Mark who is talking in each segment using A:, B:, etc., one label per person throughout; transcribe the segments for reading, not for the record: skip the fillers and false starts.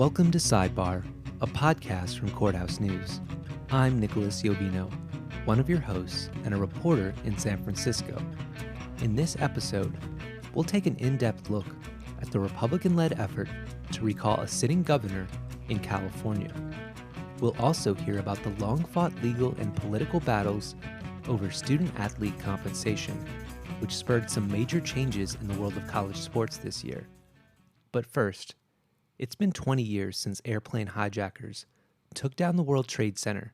A: Welcome to Sidebar, a podcast from Courthouse News. I'm Nicholas Iovino, one of your hosts and a reporter in San Francisco. In this episode, we'll take an in-depth look at the Republican-led effort to recall a sitting governor in California. We'll also hear about the long-fought legal and political battles over student-athlete compensation, which spurred some major changes in the world of college sports this year. But first, it's been 20 years since airplane hijackers took down the World Trade Center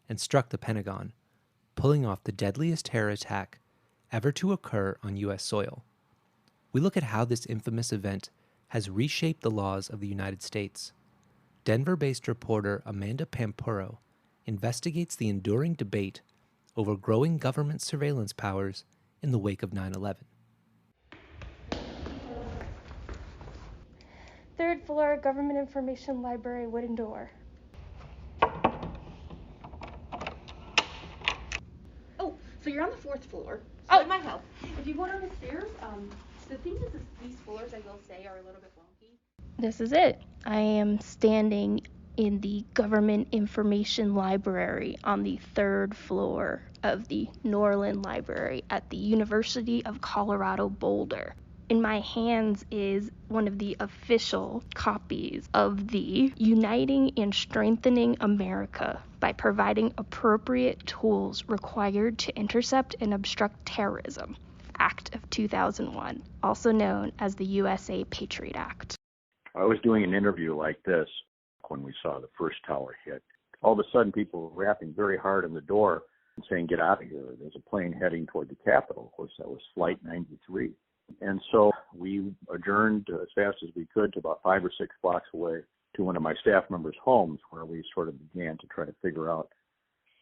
A: and struck the Pentagon, pulling off the deadliest terror attack ever to occur on U.S. soil. We look at how this infamous event has reshaped the laws of the United States. Denver-based reporter Amanda Pampuro investigates the enduring debate over growing government surveillance powers in the wake of 9/11.
B: Third floor, Government Information Library, wooden door.
C: Oh, so you're on the fourth floor.
B: Oh.
C: With my help. If you go down the stairs, the thing is these floors, I will say, are a little bit wonky.
B: This is it. I am standing in the Government Information Library on the third floor of the Norland Library at the University of Colorado Boulder. In my hands is one of the official copies of the Uniting and Strengthening America by Providing Appropriate Tools Required to Intercept and Obstruct Terrorism Act of 2001, also known as the USA Patriot Act.
D: I was doing an interview like this when we saw the first tower hit. All of a sudden, people were rapping very hard on the door and saying, "Get out of here. There's a plane heading toward the Capitol." Of course, that was Flight 93. And so we adjourned as fast as we could to about 5 or 6 blocks away to one of my staff members' homes, where we sort of began to try to figure out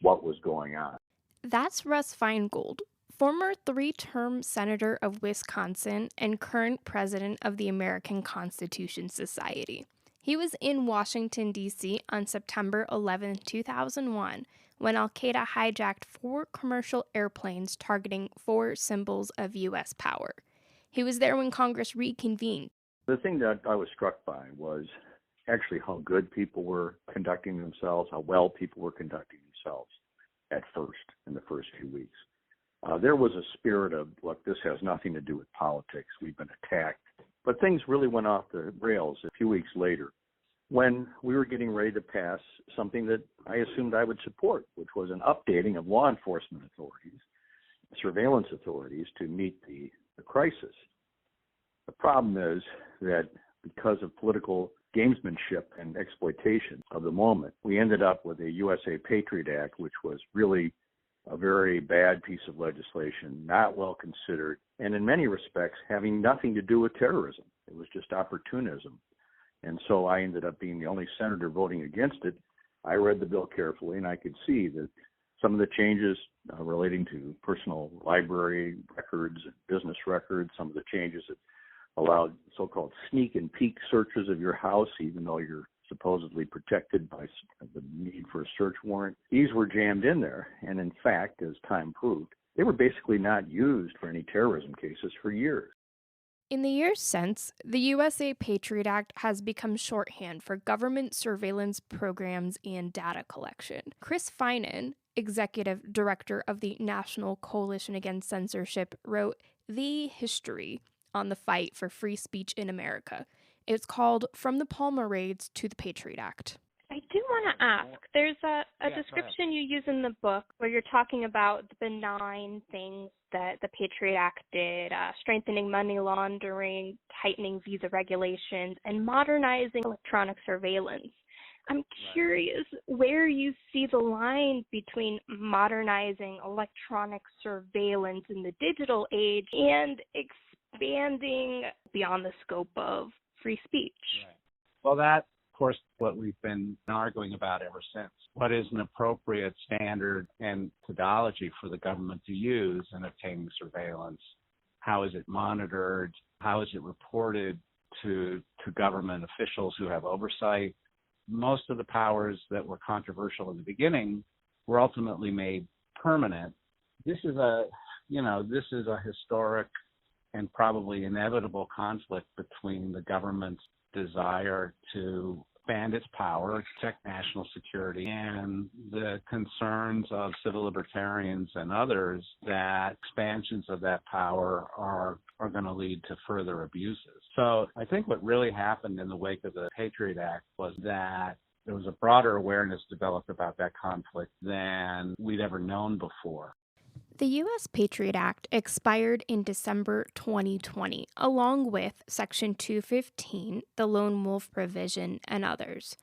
D: what was going on.
B: That's Russ Feingold, former 3-term senator of Wisconsin and current president of the American Constitution Society. He was in Washington, D.C. on September 11, 2001, when Al-Qaeda hijacked 4 commercial airplanes targeting 4 symbols of U.S. power. He was there when Congress reconvened.
D: The thing that I was struck by was actually how good people were conducting themselves, how well people were conducting themselves at first, in the first few weeks. There was a spirit of, look, this has nothing to do with politics. We've been attacked. But things really went off the rails a few weeks later when we were getting ready to pass something that I assumed I would support, which was an updating of law enforcement authorities, surveillance authorities, to meet the crisis. The problem is that because of political gamesmanship and exploitation of the moment, we ended up with a USA Patriot Act, which was really a very bad piece of legislation, not well considered, and in many respects having nothing to do with terrorism. It was just opportunism. And so I ended up being the only senator voting against it. I read the bill carefully, and I could see that some of the changes relating to personal library records and business records, some of the changes that allowed so-called sneak and peek searches of your house, even though you're supposedly protected by the need for a search warrant, these were jammed in there. And in fact, as time proved, they were basically not used for any terrorism cases for years.
B: In the years since, the USA Patriot Act has become shorthand for government surveillance programs and data collection. Chris Finan, executive director of the National Coalition Against Censorship, wrote The History on the Fight for Free Speech in America. It's called From the Palmer Raids to the Patriot Act. I do want to ask, there's a description you use in the book where you're talking about the benign things that the Patriot Act did, strengthening money laundering, tightening visa regulations, and modernizing electronic surveillance. I'm curious where you see the line between modernizing electronic surveillance in the digital age and expanding beyond the scope of free speech.
E: Right. Well, that, of course, what we've been arguing about ever since. What is an appropriate standard and methodology for the government to use in obtaining surveillance? How is it monitored? How is it reported to government officials who have oversight? Most of the powers that were controversial in the beginning were ultimately made permanent. This is a historic and probably inevitable conflict between the government's desire to expand its power, protect national security, and the concerns of civil libertarians and others that expansions of that power are going to lead to further abuses. So I think what really happened in the wake of the Patriot Act was that there was a broader awareness developed about that conflict than we'd ever known before.
B: The U.S. Patriot Act expired in December 2020, along with Section 215, the Lone Wolf provision, and others.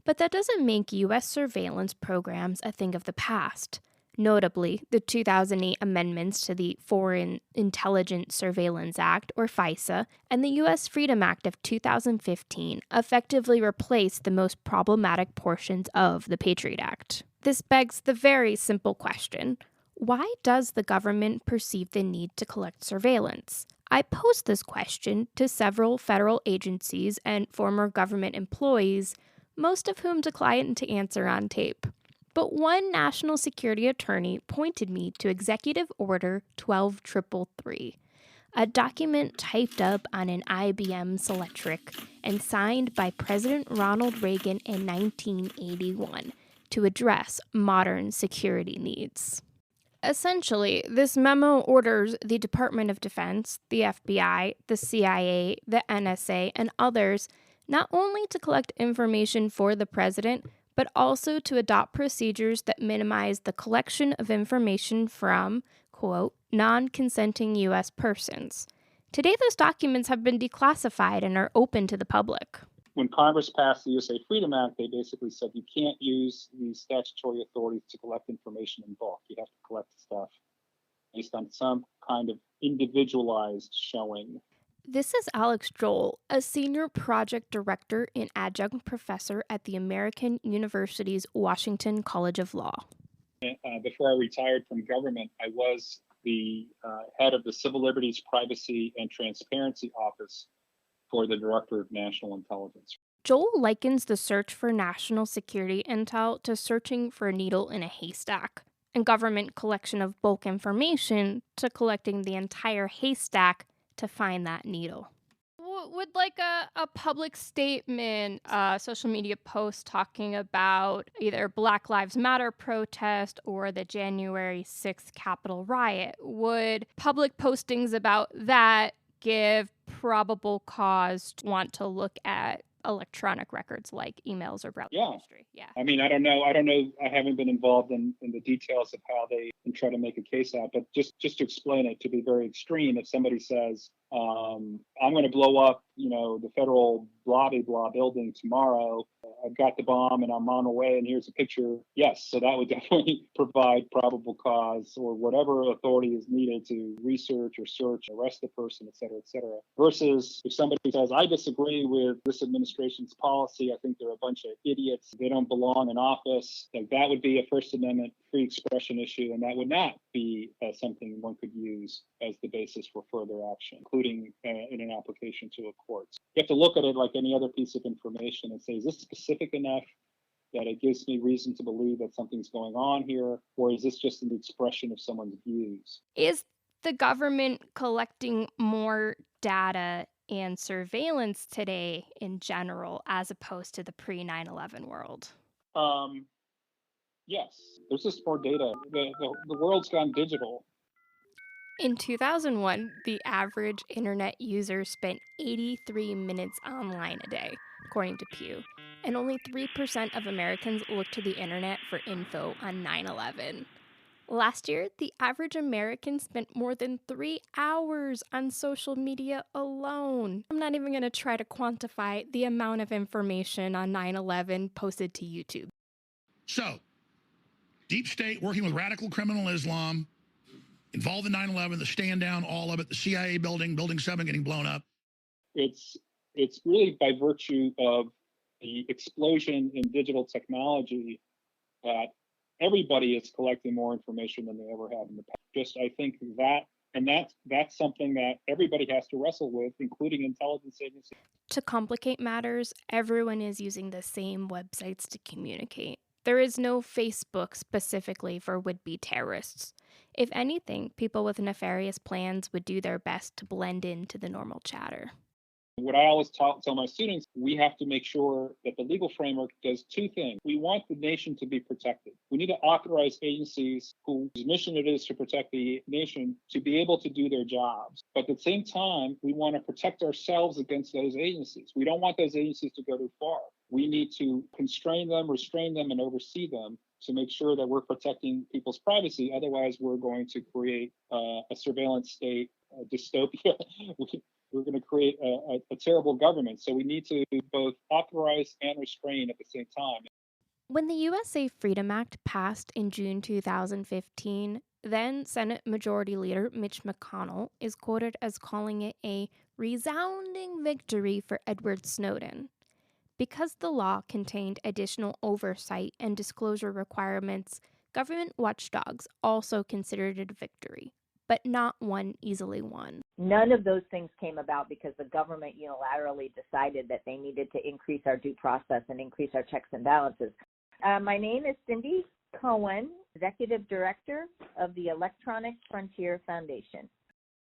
B: But that doesn't make U.S. surveillance programs a thing of the past. Notably, the 2008 amendments to the Foreign Intelligence Surveillance Act, or FISA, and the U.S. Freedom Act of 2015 effectively replaced the most problematic portions of the Patriot Act. This begs the very simple question: why does the government perceive the need to collect surveillance? I posed this question to several federal agencies and former government employees, most of whom declined to answer on tape. But one national security attorney pointed me to Executive Order 12333, a document typed up on an IBM Selectric and signed by President Ronald Reagan in 1981 to address modern security needs. Essentially, this memo orders the Department of Defense, the FBI, the CIA, the NSA, and others not only to collect information for the president, but also to adopt procedures that minimize the collection of information from, quote, non-consenting U.S. persons. Today, those documents have been declassified and are open to the public.
F: When Congress passed the USA Freedom Act, they basically said you can't use these statutory authorities to collect information in bulk. You have to collect stuff based on some kind of individualized showing.
B: This is Alex Joel, a senior project director and adjunct professor at the American University's Washington College of Law.
F: Before I retired from government, I was the head of the Civil Liberties, Privacy, and Transparency Office for the Director of National Intelligence.
B: Joel likens the search for national security intel to searching for a needle in a haystack, and government collection of bulk information to collecting the entire haystack to find that needle. Would like a public statement, social media post talking about either Black Lives Matter protest or the January 6th Capitol riot, would public postings about that give probable cause to want to look at electronic records like emails or browser history? Yeah.
F: I mean, I don't know. I haven't been involved in the details of how they can try to make a case out, but just to explain it, to be very extreme, if somebody says, I'm going to blow up, the federal blah, blah building tomorrow. I've got the bomb and I'm on the way and here's a picture. Yes. So that would definitely provide probable cause or whatever authority is needed to research or search, arrest the person, et cetera, et cetera. Versus if somebody says, I disagree with this administration's policy. I think they're a bunch of idiots. They don't belong in office. Like that would be a First Amendment free expression issue. And that would not be something one could use as the basis for further action, including in an application to a court. You have to look at it like any other piece of information and say, is this specific enough that it gives me reason to believe that something's going on here? Or is this just an expression of someone's views?
B: Is the government collecting more data and surveillance today in general as opposed to the pre-9/11 world?
F: Yes, there's just more data. The world's gone digital.
B: In 2001, the average internet user spent 83 minutes online a day, according to Pew, and only 3% of Americans looked to the internet for info on 9/11. Last year, the average American spent more than 3 hours on social media alone. I'm not even going to try to quantify the amount of information on 9/11 posted to YouTube.
G: So, deep state working with radical criminal Islam, involved in 9/11, the stand down, all of it, the CIA building, Building 7 getting blown up.
F: It's really by virtue of the explosion in digital technology that everybody is collecting more information than they ever have in the past. I think that's something that everybody has to wrestle with, including intelligence agencies.
B: To complicate matters, everyone is using the same websites to communicate. There is no Facebook specifically for would-be terrorists. If anything, people with nefarious plans would do their best to blend into the normal chatter.
F: What I always tell my students, we have to make sure that the legal framework does two things. We want the nation to be protected. We need to authorize agencies whose mission it is to protect the nation to be able to do their jobs. But at the same time, we want to protect ourselves against those agencies. We don't want those agencies to go too far. We need to constrain them, restrain them, and oversee them to make sure that we're protecting people's privacy. Otherwise, we're going to create a surveillance state, a dystopia. We're going to create a terrible government. So we need to both authorize and restrain at the same time.
B: When the USA Freedom Act passed in June 2015, then Senate Majority Leader Mitch McConnell is quoted as calling it a resounding victory for Edward Snowden. Because the law contained additional oversight and disclosure requirements, government watchdogs also considered it a victory, but not one easily won.
H: None of those things came about because the government unilaterally decided that they needed to increase our due process and increase our checks and balances. My name is Cindy Cohen, Executive Director of the Electronic Frontier Foundation.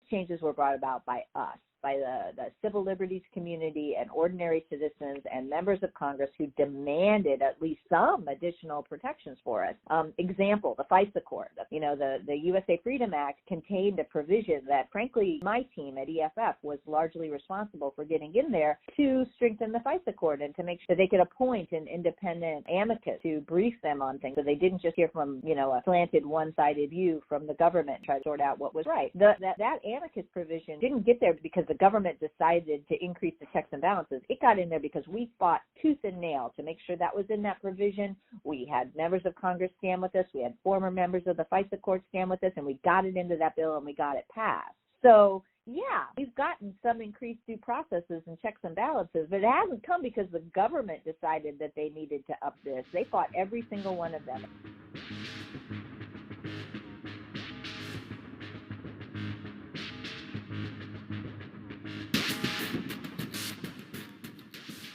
H: Changes were brought about by us, by the civil liberties community and ordinary citizens and members of Congress who demanded at least some additional protections for us. Example, the FISA Court. The USA Freedom Act contained a provision that, frankly, my team at EFF was largely responsible for getting in there to strengthen the FISA Court and to make sure they could appoint an independent amicus to brief them on things so they didn't just hear from, a slanted one-sided view from the government and try to sort out what was right. That amicus provision didn't get there because the government decided to increase the checks and balances. It got in there because we fought tooth and nail to make sure that was in that provision. We had members of Congress stand with us. We had former members of the FISA court stand with us, and we got it into that bill and we got it passed. So, yeah, we've gotten some increased due processes and checks and balances, but it hasn't come because the government decided that they needed to up this. They fought every single one of them.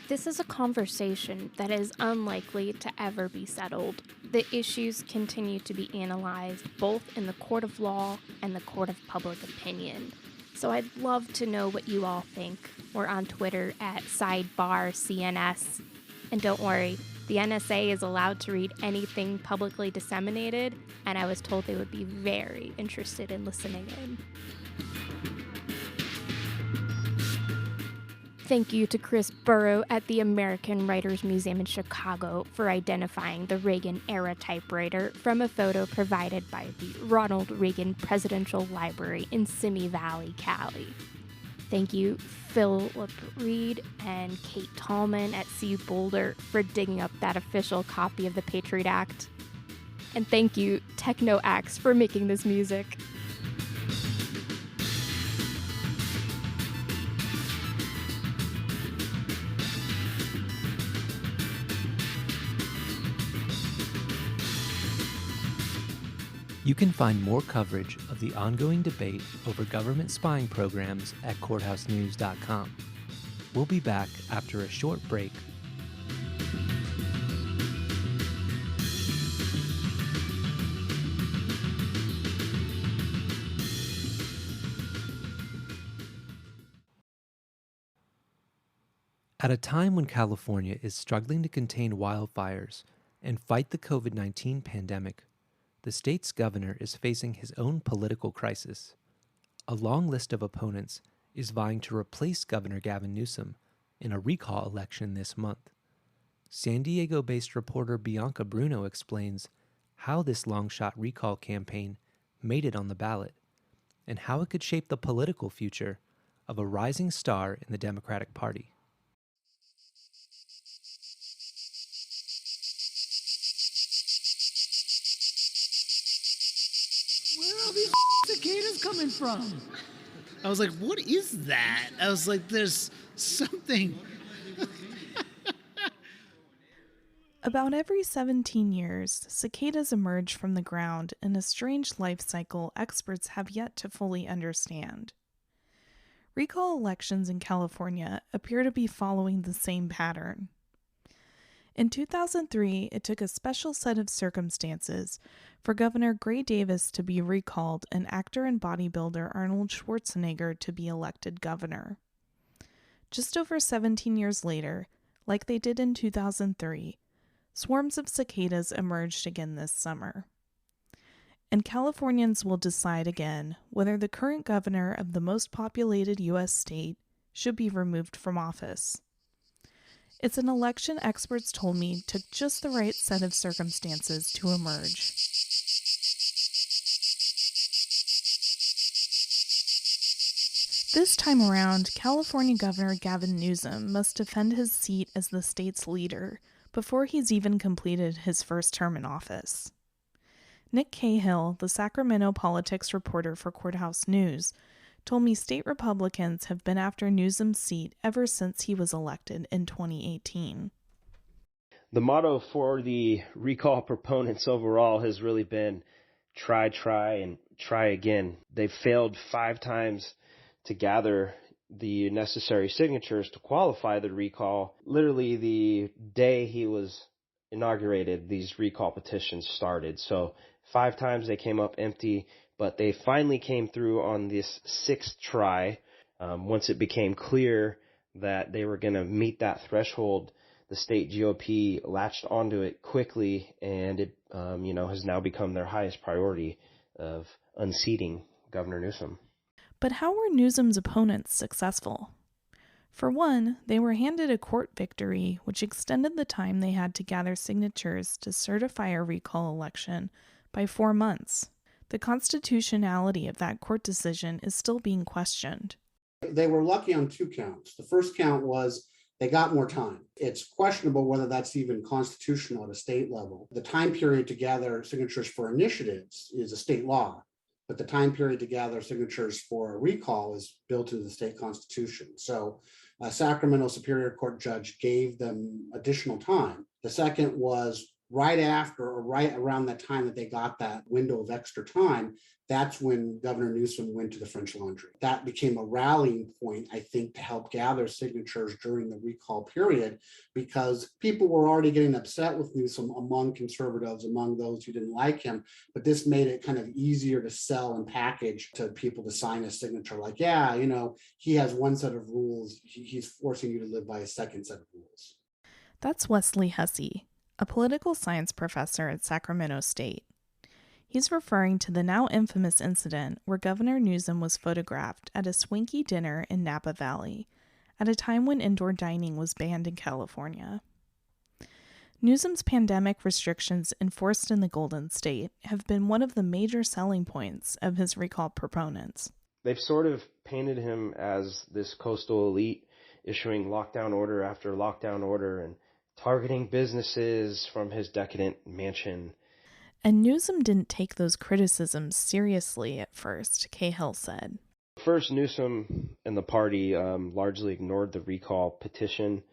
B: This is a conversation that is unlikely to ever be settled. The issues continue to be analyzed both in the court of law and the court of public opinion. So I'd love to know what you all think. We're on Twitter at Sidebar CNS. And don't worry, the NSA is allowed to read anything publicly disseminated, and I was told they would be very interested in listening in. Thank you to Chris Burrow at the American Writers Museum in Chicago for identifying the Reagan-era typewriter from a photo provided by the Ronald Reagan Presidential Library in Simi Valley, Cali. Thank you, Philip Reed and Kate Tallman at CU Boulder for digging up that official copy of the Patriot Act. And thank you, Techno Axe, for making this music.
A: You can find more coverage of the ongoing debate over government spying programs at courthousenews.com. We'll be back after a short break. At a time when California is struggling to contain wildfires and fight the COVID-19 pandemic, the state's governor is facing his own political crisis. A long list of opponents is vying to replace Governor Gavin Newsom in a recall election this month. San Diego-based reporter Bianca Bruno explains how this long-shot recall campaign made it on the ballot and how it could shape the political future of a rising star in the Democratic Party.
I: Where are these cicadas coming from? I was like, what is that? I was like, there's something.
J: About every 17 years, cicadas emerge from the ground in a strange life cycle experts have yet to fully understand. Recall elections in California appear to be following the same pattern. In 2003, it took a special set of circumstances for Governor Gray Davis to be recalled and actor and bodybuilder Arnold Schwarzenegger to be elected governor. Just over 17 years later, like they did in 2003, swarms of cicadas emerged again this summer. And Californians will decide again whether the current governor of the most populated U.S. state should be removed from office. It's an election experts told me took just the right set of circumstances to emerge. This time around, California Governor Gavin Newsom must defend his seat as the state's leader before he's even completed his first term in office. Nick Cahill, the Sacramento politics reporter for Courthouse News, told me state Republicans have been after Newsom's seat ever since he was elected in 2018.
K: The motto for the recall proponents overall has really been try, and try again. They've failed 5 times to gather the necessary signatures to qualify the recall. Literally the day he was inaugurated, these recall petitions started. So 5 times they came up empty, but they finally came through on this 6th try. Once it became clear that they were going to meet that threshold, the state GOP latched onto it quickly, and it has now become their highest priority of unseating Governor Newsom.
J: But how were Newsom's opponents successful? For one, they were handed a court victory which extended the time they had to gather signatures to certify a recall election by 4 months. The constitutionality of that court decision is still being questioned.
L: They were lucky on 2 counts. The first count was they got more time. It's questionable whether that's even constitutional at a state level. The time period to gather signatures for initiatives is a state law, but the time period to gather signatures for a recall is built into the state constitution. So a Sacramento Superior Court judge gave them additional time. The second was right after or right around that time that they got that window of extra time, that's when Governor Newsom went to the French Laundry. That became a rallying point, I think, to help gather signatures during the recall period, because people were already getting upset with Newsom among conservatives, among those who didn't like him. But this made it kind of easier to sell and package to people to sign a signature like, yeah, he has one set of rules. He's forcing you to live by a second set of rules.
J: That's Wesley Hussey, a political science professor at Sacramento State. He's referring to the now infamous incident where Governor Newsom was photographed at a swanky dinner in Napa Valley, at a time when indoor dining was banned in California. Newsom's pandemic restrictions enforced in the Golden State have been one of the major selling points of his recall proponents.
K: They've sort of painted him as this coastal elite, issuing lockdown order after lockdown order and targeting businesses from his decadent mansion.
J: And Newsom didn't take those criticisms seriously at first, Cahill said.
K: First, Newsom and the party largely ignored the recall petition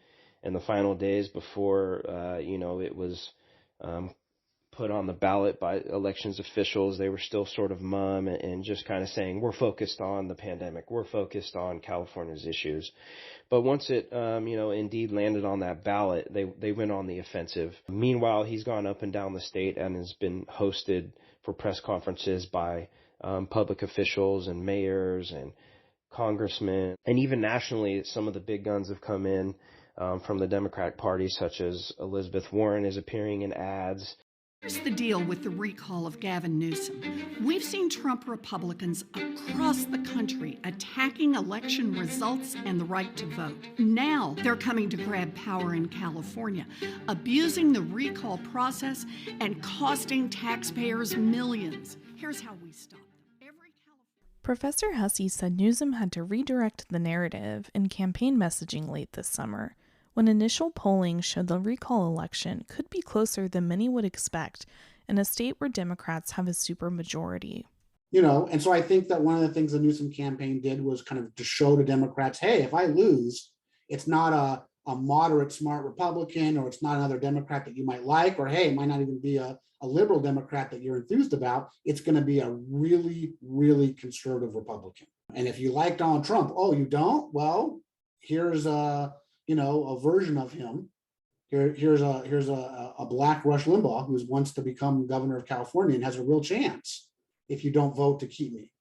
K: in the final days before, it was put on the ballot by elections officials. They were still sort of mum and just kind of saying, we're focused on the pandemic. We're focused on California's issues. But once it, indeed landed on that ballot, they went on the offensive. Meanwhile, he's gone up and down the state and has been hosted for press conferences by public officials and mayors and congressmen. And even nationally, some of the big guns have come in from the Democratic Party, such as Elizabeth Warren is appearing in ads.
M: Here's the deal with the recall of Gavin Newsom. We've seen Trump Republicans across the country attacking election results and the right to vote. Now they're coming to grab power in California, abusing the recall process and costing taxpayers millions. Here's how we stop them.
J: Professor Hussey said Newsom had to redirect the narrative in campaign messaging late this summer, when initial polling showed the recall election could be closer than many would expect in a state where Democrats have a supermajority.
L: And so I think that one of the things the Newsom campaign did was kind of to show to Democrats, hey, if I lose, it's not a moderate, smart Republican, or it's not another Democrat that you might like, or hey, it might not even be a liberal Democrat that you're enthused about. It's going to be a really, really conservative Republican. And if you like Donald Trump, oh, you don't? Well, here's a version of him. Here's a black Rush Limbaugh who wants to become governor of California and has a real chance if you don't vote to keep me.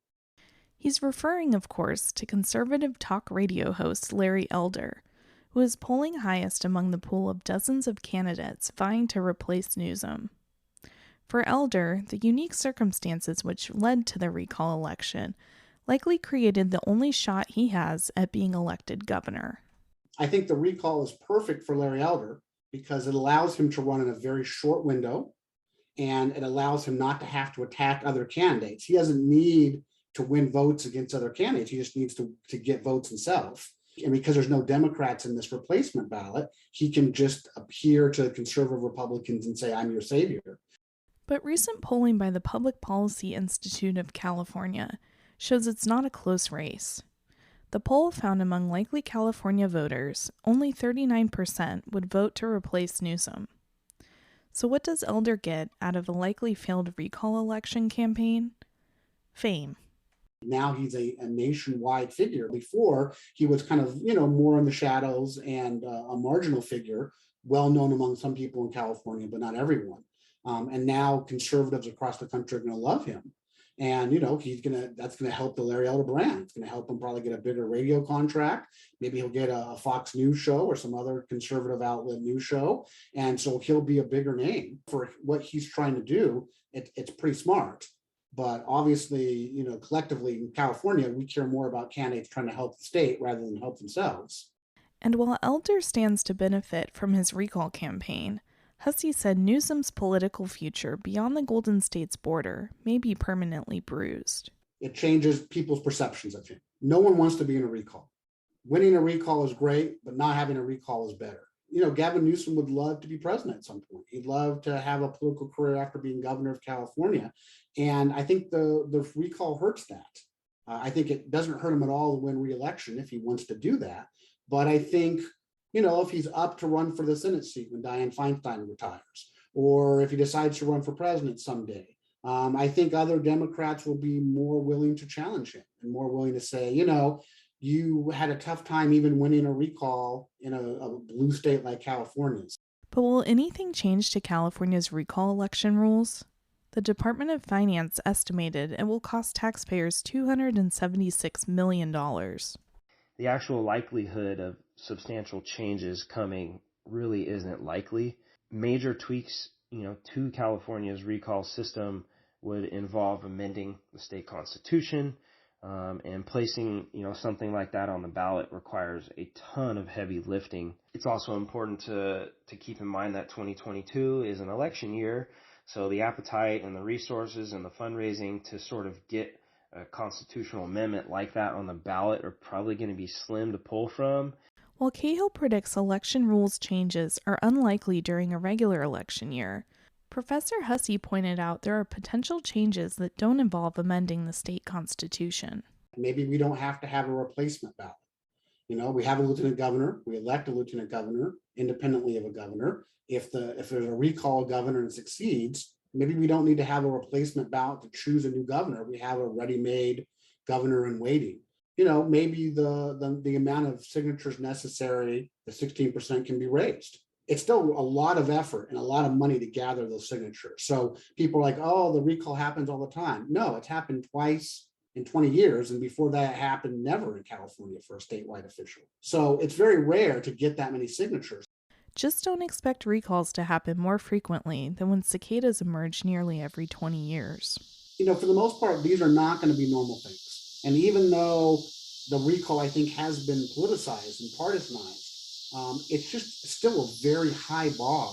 J: He's referring, of course, to conservative talk radio host Larry Elder, who is polling highest among the pool of dozens of candidates vying to replace Newsom. For Elder, the unique circumstances which led to the recall election likely created the only shot he has at being elected governor.
L: I think the recall is perfect for Larry Elder because it allows him to run in a very short window, and it allows him not to have to attack other candidates. He doesn't need to win votes against other candidates. He just needs to get votes himself. And because there's no Democrats in this replacement ballot, he can just appear to conservative Republicans and say, I'm your savior.
J: But recent polling by the Public Policy Institute of California shows it's not a close race. The poll found among likely California voters, only 39% would vote to replace Newsom. So what does Elder get out of a likely failed recall election campaign? Fame.
L: Now he's a nationwide figure. Before, he was kind of, more in the shadows and a marginal figure, well known among some people in California, but not everyone. And now conservatives across the country are going to love him. And, that's going to help the Larry Elder brand. It's going to help him probably get a bigger radio contract. Maybe he'll get a Fox News show or some other conservative outlet news show. And so he'll be a bigger name for what he's trying to do. It's pretty smart. But obviously, collectively in California, we care more about candidates trying to help the state rather than help themselves.
J: And while Elder stands to benefit from his recall campaign, Hussey said Newsom's political future beyond the Golden State's border may be permanently bruised.
L: It changes people's perceptions of him. No one wants to be in a recall. Winning a recall is great, but not having a recall is better. Gavin Newsom would love to be president at some point. He'd love to have a political career after being governor of California. And I think the recall hurts that. I think it doesn't hurt him at all to win re-election if he wants to do that. But I think, if he's up to run for the Senate seat when Dianne Feinstein retires, or if he decides to run for president someday, I think other Democrats will be more willing to challenge him and more willing to say, you had a tough time even winning a recall in a blue state like California's.
J: But will anything change to California's recall election rules? The Department of Finance estimated it will cost taxpayers $276 million.
K: The actual likelihood of substantial changes coming really isn't likely. Major tweaks, to California's recall system would involve amending the state constitution, and placing, something like that on the ballot requires a ton of heavy lifting. It's also important to keep in mind that 2022 is an election year, so the appetite and the resources and the fundraising to sort of get a constitutional amendment like that on the ballot are probably going to be slim to pull from.
J: While Cahill predicts election rules changes are unlikely during a regular election year, Professor Hussey pointed out there are potential changes that don't involve amending the state constitution.
L: Maybe we don't have to have a replacement ballot. We have a lieutenant governor, we elect a lieutenant governor independently of a governor. If there's a recall governor and succeeds, maybe we don't need to have a replacement ballot to choose a new governor. We have a ready-made governor in waiting. Maybe the amount of signatures necessary, the 16%, can be raised. It's still a lot of effort and a lot of money to gather those signatures. So people are like, oh, the recall happens all the time. No, it's happened twice in 20 years. And before that, it happened never in California for a statewide official. So it's very rare to get that many signatures.
J: Just don't expect recalls to happen more frequently than when cicadas emerge nearly every 20 years.
L: For the most part, these are not going to be normal things. And even though the recall, I think, has been politicized and partisanized, it's just still a very high bar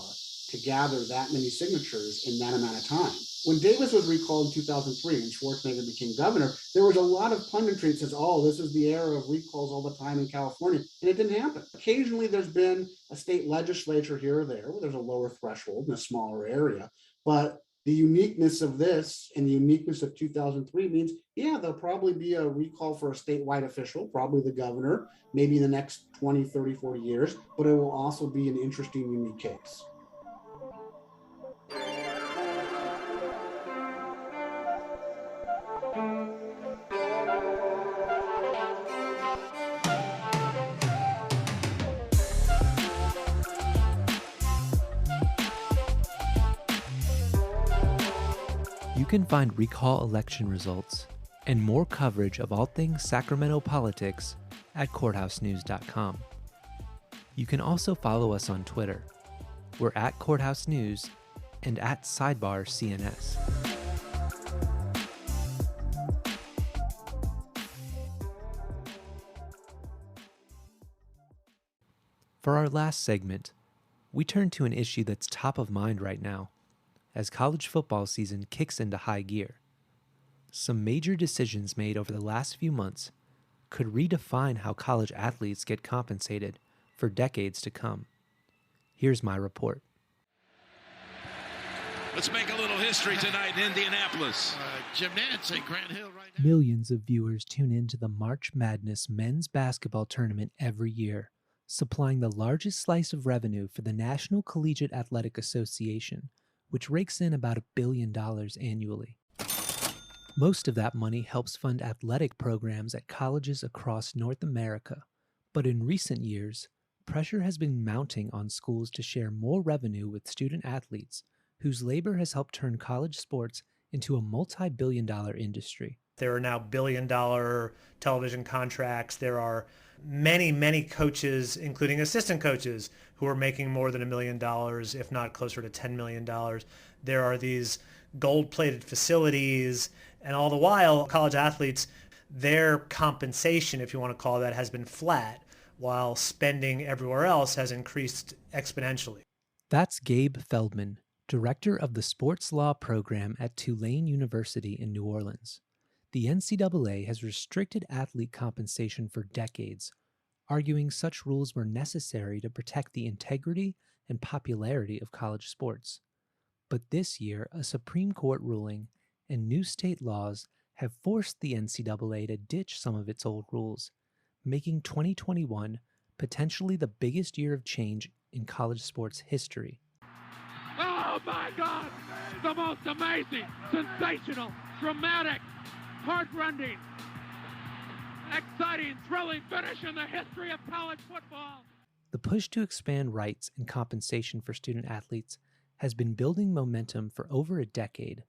L: to gather that many signatures in that amount of time. When Davis was recalled in 2003 and Schwarzenegger became governor, there was a lot of punditry that says, oh, this is the era of recalls all the time in California, and it didn't happen. Occasionally, there's been a state legislature here or there where there's a lower threshold in a smaller area, but the uniqueness of this and the uniqueness of 2003 means, yeah, there'll probably be a recall for a statewide official, probably the governor, maybe in the next 20, 30, 40 years, but it will also be an interesting, unique case.
A: You can find recall election results and more coverage of all things Sacramento politics at courthousenews.com. You can also follow us on Twitter. We're at Courthouse News and at Sidebar CNS. For our last segment, we turn to an issue that's top of mind right now, as college football season kicks into high gear. Some major decisions made over the last few months could redefine how college athletes get compensated for decades to come. Here's my report.
N: Let's make a little history tonight in Indianapolis. Jim Nance and Grant Hill right now.
A: Millions of viewers tune in to the March Madness men's basketball tournament every year, supplying the largest slice of revenue for the National Collegiate Athletic Association, which rakes in about $1 billion annually. Most of that money helps fund athletic programs at colleges across North America, but in recent years, pressure has been mounting on schools to share more revenue with student athletes whose labor has helped turn college sports into a multi-billion-dollar industry.
O: There are now billion-dollar television contracts. There are many, many coaches, including assistant coaches, who are making more than $1 million, if not closer to $10 million. There are these gold-plated facilities, and all the while, college athletes, their compensation, if you want to call that, has been flat, while spending everywhere else has increased exponentially.
A: That's Gabe Feldman, director of the sports law program at Tulane University in New Orleans. The NCAA has restricted athlete compensation for decades, arguing such rules were necessary to protect the integrity and popularity of college sports. But this year, a Supreme Court ruling and new state laws have forced the NCAA to ditch some of its old rules, making 2021 potentially the biggest year of change in college sports history.
P: Oh my God! The most amazing, sensational, dramatic, heart-rending, exciting, thrilling finish in the history of college football.
A: The push to expand rights and compensation for student athletes has been building momentum for over a decade.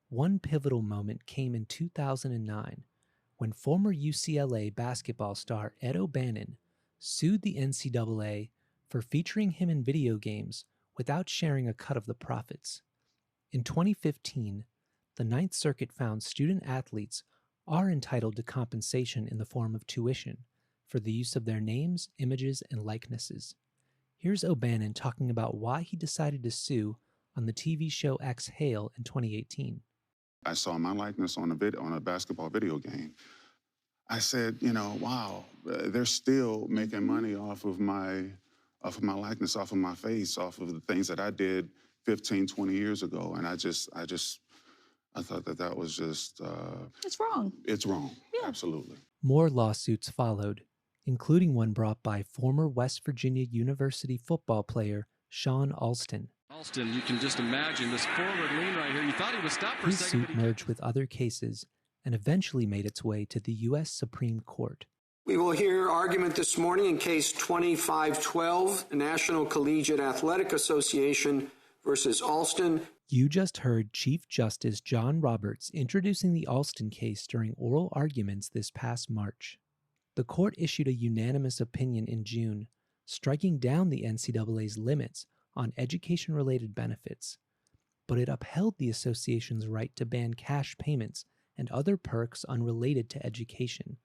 A: One pivotal moment came in 2009 when former UCLA basketball star Ed O'Bannon sued the NCAA for featuring him in video games without sharing a cut of the profits. In 2015, the Ninth Circuit found student athletes are entitled to compensation in the form of tuition for the use of their names, images, and likenesses. Here's O'Bannon talking about why he decided to sue on the TV show Exhale in 2018.
Q: I saw my likeness on a basketball video game. I said, wow, they're still making money off of my likeness, off of my face, off of the things that I did 15, 20 years ago. And I thought that was just...
R: it's wrong.
Q: It's wrong,
R: yeah.
Q: Absolutely.
A: More lawsuits followed, including one brought by former West Virginia University football player Sean Alston.
S: Alston, you can just imagine this forward lean right here. You thought he was stopped for a
A: His
S: second.
A: suit merged with other cases and eventually made its way to the U.S. Supreme Court.
T: We will hear argument this morning in Case 2512, National Collegiate Athletic Association versus Alston.
A: You just heard Chief Justice John Roberts introducing the Alston case during oral arguments this past March. The court issued a unanimous opinion in June, striking down the NCAA's limits on education-related benefits, but it upheld the association's right to ban cash payments and other perks unrelated to education.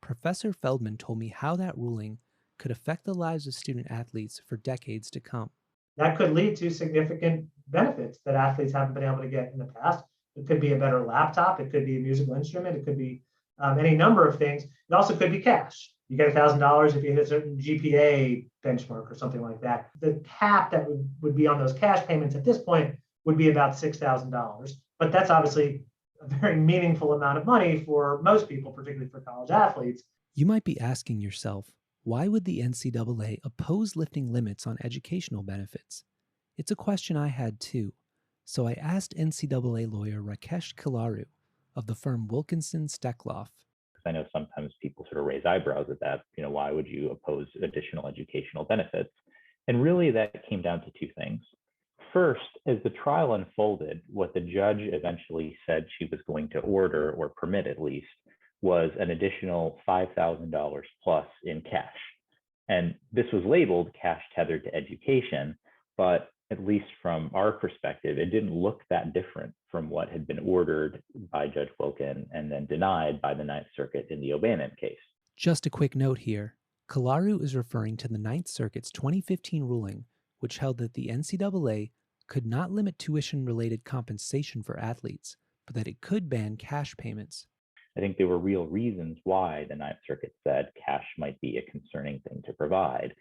A: Professor Feldman told me how that ruling could affect the lives of student athletes for decades to come.
U: That could lead to significant benefits that athletes haven't been able to get in the past. It could be a better laptop. It could be a musical instrument. It could be any number of things. It also could be cash. You get $1,000 if you hit a certain GPA benchmark or something like that. The cap that would be on those cash payments at this point would be about $6,000. But that's obviously a very meaningful amount of money for most people, particularly for college athletes.
A: You might be asking yourself, why would the NCAA oppose lifting limits on educational benefits? It's a question I had too, so I asked NCAA lawyer Rakesh Kilaru of the firm Wilkinson Steckloff.
V: I know sometimes people sort of raise eyebrows at that. Why would you oppose additional educational benefits? And really that came down to two things. first, as the trial unfolded, what the judge eventually said she was going to order, or permit at least, was an additional $5,000 plus in cash. And this was labeled cash tethered to education, but at least from our perspective, it didn't look that different from what had been ordered by Judge Wilkin and then denied by the Ninth Circuit in the O'Bannon case.
A: Just a quick note here. Kalaru is referring to the Ninth Circuit's 2015 ruling, which held that the NCAA could not limit tuition-related compensation for athletes, but that it could ban cash payments.
V: I think there were real reasons why the Ninth Circuit said cash might be a concerning thing to provide.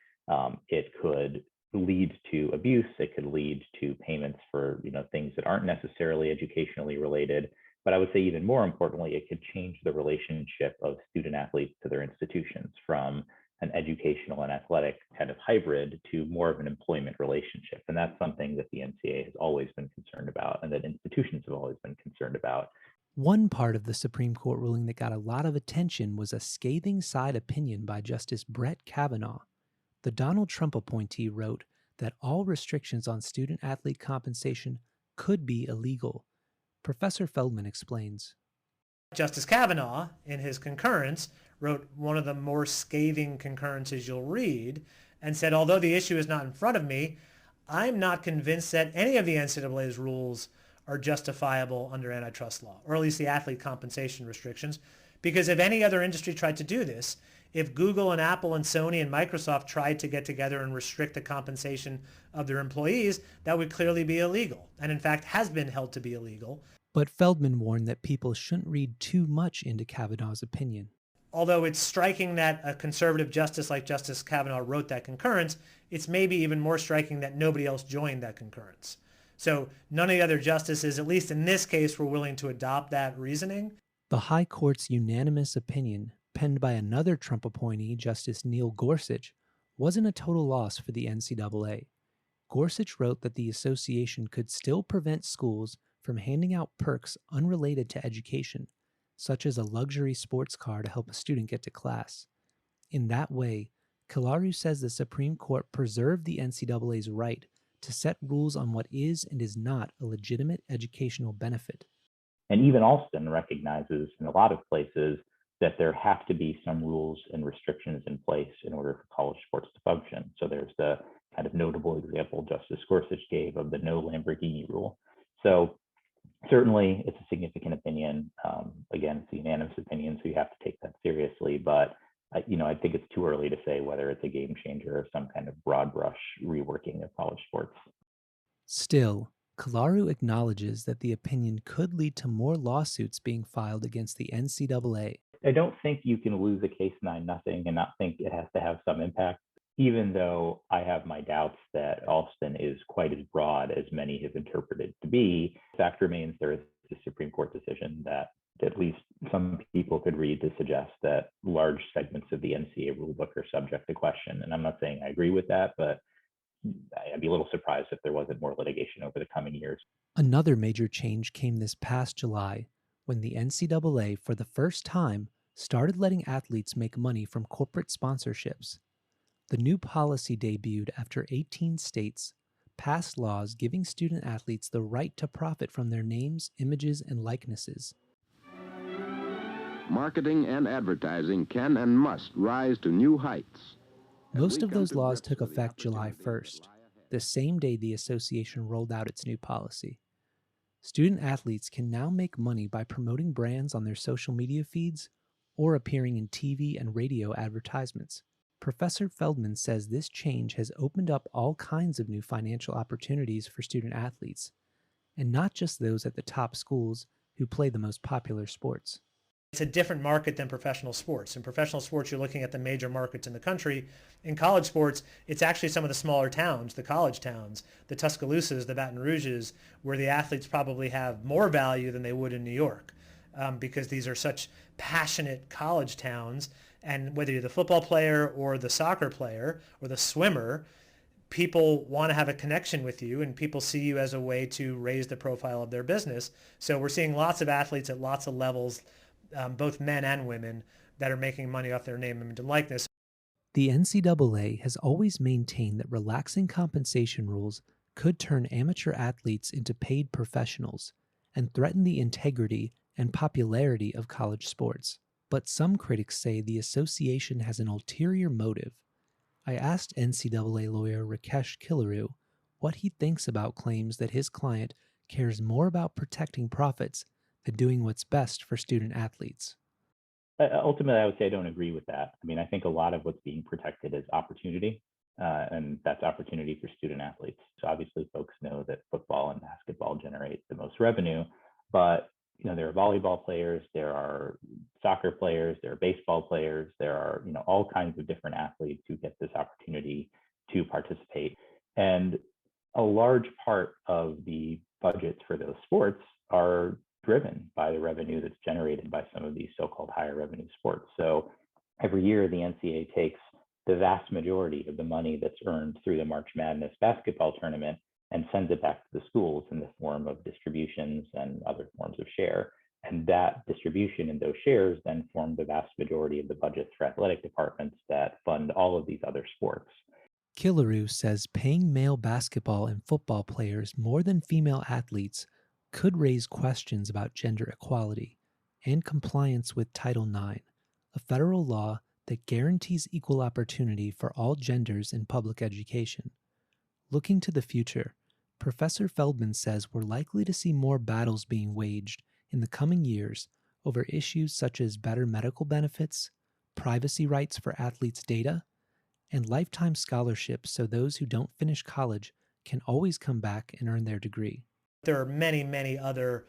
V: It could lead to abuse. It could lead to payments for things that aren't necessarily educationally related. But I would say even more importantly, it could change the relationship of student athletes to their institutions from an educational and athletic kind of hybrid to more of an employment relationship. And that's something that the NCAA has always been concerned about and that institutions have always been concerned about.
A: One part of the Supreme Court ruling that got a lot of attention was a scathing side opinion by Justice Brett Kavanaugh. The Donald Trump appointee wrote that all restrictions on student-athlete compensation could be illegal. Professor Feldman explains.
O: Justice Kavanaugh, in his concurrence, wrote one of the more scathing concurrences you'll read and said, although the issue is not in front of me, I'm not convinced that any of the NCAA's rules are justifiable under antitrust law, or at least the athlete compensation restrictions, because if any other industry tried to do this, if Google and Apple and Sony and Microsoft tried to get together and restrict the compensation of their employees, that would clearly be illegal, and in fact has been held to be illegal.
A: But Feldman warned that people shouldn't read too much into Kavanaugh's opinion.
O: Although it's striking that a conservative justice like Justice Kavanaugh wrote that concurrence, it's maybe even more striking that nobody else joined that concurrence. So none of the other justices, at least in this case, were willing to adopt that reasoning.
A: The High Court's unanimous opinion, penned by another Trump appointee, Justice Neil Gorsuch, wasn't a total loss for the NCAA. Gorsuch wrote that the association could still prevent schools from handing out perks unrelated to education, such as a luxury sports car to help a student get to class. In that way, Kalaru says the Supreme Court preserved the NCAA's right to set rules on what is and is not a legitimate educational benefit.
V: And even Alston recognizes in a lot of places that there have to be some rules and restrictions in place in order for college sports to function. So there's the kind of notable example Justice Gorsuch gave of the no Lamborghini rule. So certainly it's a significant opinion. Again, it's a unanimous opinion, so you have to take that seriously. But I think it's too early to say whether it's a game changer or some kind of broad brush reworking of college sports.
A: Still, Kalaru acknowledges that the opinion could lead to more lawsuits being filed against the NCAA.
V: I don't think you can lose a case 9-0 and not think it has to have some impact, even though I have my doubts that Alston is quite as broad as many have interpreted to be. The fact remains there is a Supreme Court decision that at least some people could read to suggest that large segments of the NCAA rulebook are subject to question. And I'm not saying I agree with that, but I'd be a little surprised if there wasn't more litigation over the coming years.
A: Another major change came this past July, when the NCAA, for the first time, started letting athletes make money from corporate sponsorships. The new policy debuted after 18 states passed laws giving student athletes the right to profit from their names, images, and likenesses.
C: Marketing and advertising can and must rise to new heights.
A: Most of those laws took effect July 1st, the same day the association rolled out its new policy. Student athletes can now make money by promoting brands on their social media feeds or appearing in TV and radio advertisements. Professor Feldman says this change has opened up all kinds of new financial opportunities for student athletes, and not just those at the top schools who play the most popular sports.
O: It's a different market than professional sports. In professional sports, you're looking at the major markets in the country. In college sports, it's actually some of the smaller towns, the college towns, the Tuscaloosas, the Baton Rouges, where the athletes probably have more value than they would in New York, because these are such passionate college towns. And whether you're the football player or the soccer player or the swimmer, people want to have a connection with you, and people see you as a way to raise the profile of their business. So we're seeing lots of athletes at lots of levels, both men and women, that are making money off their name, image, and likeness.
A: The NCAA has always maintained that relaxing compensation rules could turn amateur athletes into paid professionals and threaten the integrity and popularity of college sports. But some critics say the association has an ulterior motive. I asked NCAA lawyer Rakesh Kilaru what he thinks about claims that his client cares more about protecting profits than doing what's best for student athletes.
V: Ultimately, I would say I don't agree with that. I mean, I think a lot of what's being protected is opportunity, and that's opportunity for student athletes. So obviously, folks know that football and basketball generate the most revenue, but there are volleyball players, there are soccer players, there are baseball players, there are all kinds of different athletes who get this opportunity to participate. And a large part of the budgets for those sports are driven by the revenue that's generated by some of these so-called higher revenue sports. So every year, the NCAA takes the vast majority of the money that's earned through the March Madness basketball tournament and sends it back to the schools in the form of distributions and other forms of share. And that distribution and those shares then form the vast majority of the budgets for athletic departments that fund all of these other sports.
A: Kilaru says paying male basketball and football players more than female athletes could raise questions about gender equality and compliance with Title IX, a federal law that guarantees equal opportunity for all genders in public education. Looking to the future, Professor Feldman says we're likely to see more battles being waged in the coming years over issues such as better medical benefits, privacy rights for athletes' data, and lifetime scholarships so those who don't finish college can always come back and earn their degree.
O: There are many, many other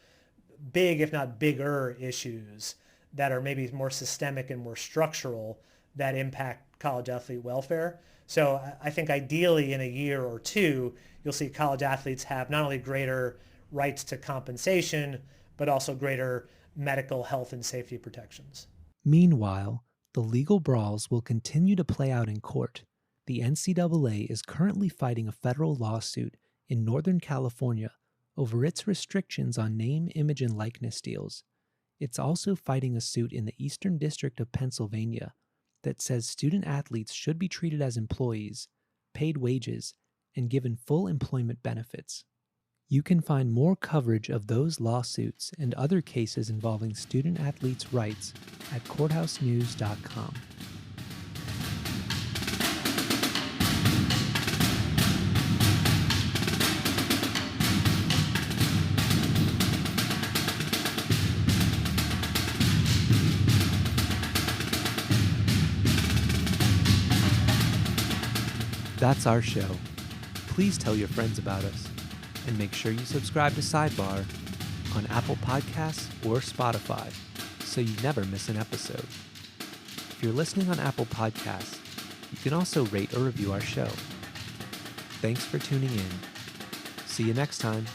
O: big, if not bigger, issues that are maybe more systemic and more structural that impact college athlete welfare. So I think ideally in a year or two, you'll see college athletes have not only greater rights to compensation, but also greater medical health and safety protections.
A: Meanwhile, the legal brawls will continue to play out in court. The NCAA is currently fighting a federal lawsuit in Northern California over its restrictions on name, image, and likeness deals. It's also fighting a suit in the Eastern District of Pennsylvania that says student athletes should be treated as employees, paid wages, and given full employment benefits. You can find more coverage of those lawsuits and other cases involving student athletes' rights at courthousenews.com. That's our show. Please tell your friends about us, and make sure you subscribe to Sidebar on Apple Podcasts or Spotify so you never miss an episode. If you're listening on Apple Podcasts, you can also rate or review our show. Thanks for tuning in. See you next time.